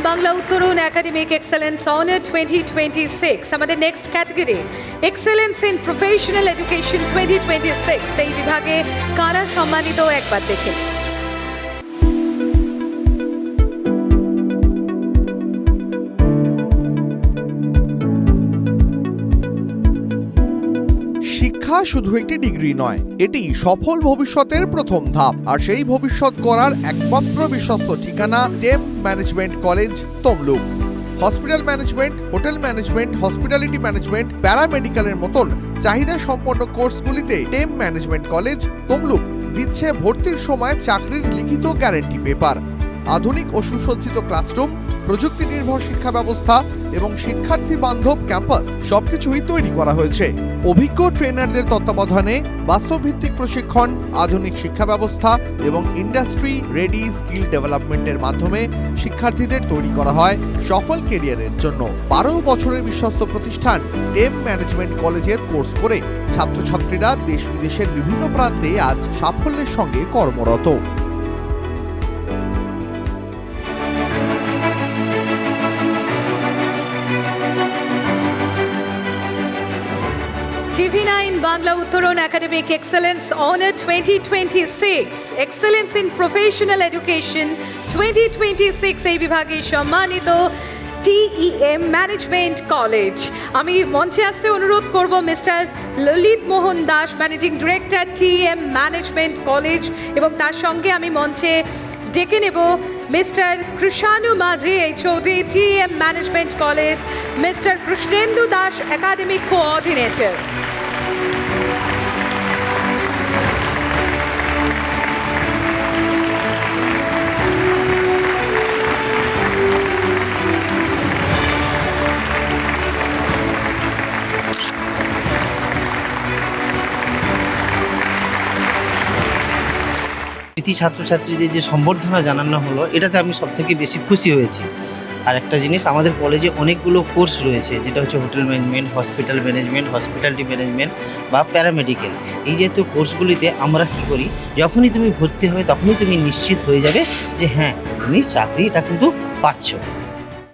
বাংলা উত্তরণ academic excellence honour 2026 আমাদের next category excellence in professional education 2026 এই বিভাগে কারা সম্মানিত একবার দেখে শিক্ষা শুধু একটি ডিগ্রি নয়, এটি সফল ভবিষ্যতের প্রথম ধাপ। আর সেই ভবিষ্যৎ গড়ার একমাত্র বিশ্বস্ত ঠিকানা TEM management college Tamluk. Hospital management, hotel management, hospitality management, প্যারামেডিক্যালের মতন চাহিদা সম্পন্ন কোর্সগুলিতে টেম ম্যানেজমেন্ট কলেজ তমলুক দিচ্ছে ভর্তির সময় চাকরির লিখিত গ্যারান্টি পেপার। আধুনিক ও সুসজ্জিত ক্লাসরুম, প্রযুক্তি নির্ভর শিক্ষা ব্যবস্থা এবং শিক্ষার্থী বান্ধব ক্যাম্পাস সবকিছুই তৈরি করা হয়েছে। অভিজ্ঞ ট্রেনারদের তত্ত্বাবধানে বাস্তবভিত্তিক প্রশিক্ষণ, আধুনিক শিক্ষা ব্যবস্থা এবং ইন্ডাস্ট্রি রেডি স্কিল ডেভেলপমেন্টের মাধ্যমে শিক্ষার্থীদের তৈরি করা হয় সফল ক্যারিয়ারের জন্য। 12 বছরের বিশ্বস্ত প্রতিষ্ঠান টেম ম্যানেজমেন্ট কলেজের কোর্স করে ছাত্রছাত্রীরা দেশ বিদেশের বিভিন্ন প্রান্তে আজ সাফল্যের সঙ্গে কর্মরত। TV9 বাংলা উত্তরণ academic excellence honour 2026 excellence in professional education 2026 এই বিভাগে সম্মানিত TEM ম্যানেজমেন্ট কলেজ। আমি মঞ্চে আসতে অনুরোধ করব mister Lalit Mohan Das, managing director TEM management college, এবং তার সঙ্গে আমি মঞ্চে ডেকে নেব মিস্টার কৃষাণু মাঝি HOD TEM management college, mister Krishnendu Das academic coordinator. ছাত্রছাত্রীদের যে সম্বর্ধনা জানানো হলো, এটাতে আমি সবথেকে বেশি খুশি হয়েছি। আর একটা জিনিস, আমাদের কলেজে অনেকগুলো কোর্স রয়েছে, যেটা হচ্ছে hotel management, hospital management, hospitality management বা প্যারামেডিক্যাল। এই জাতীয় কোর্সগুলিতে আমরা কী করি, যখনই তুমি ভর্তি হবে তখনই তুমি নিশ্চিত হয়ে যাবে যে হ্যাঁ তুমি চাকরিটা কিন্তু পাচ্ছ।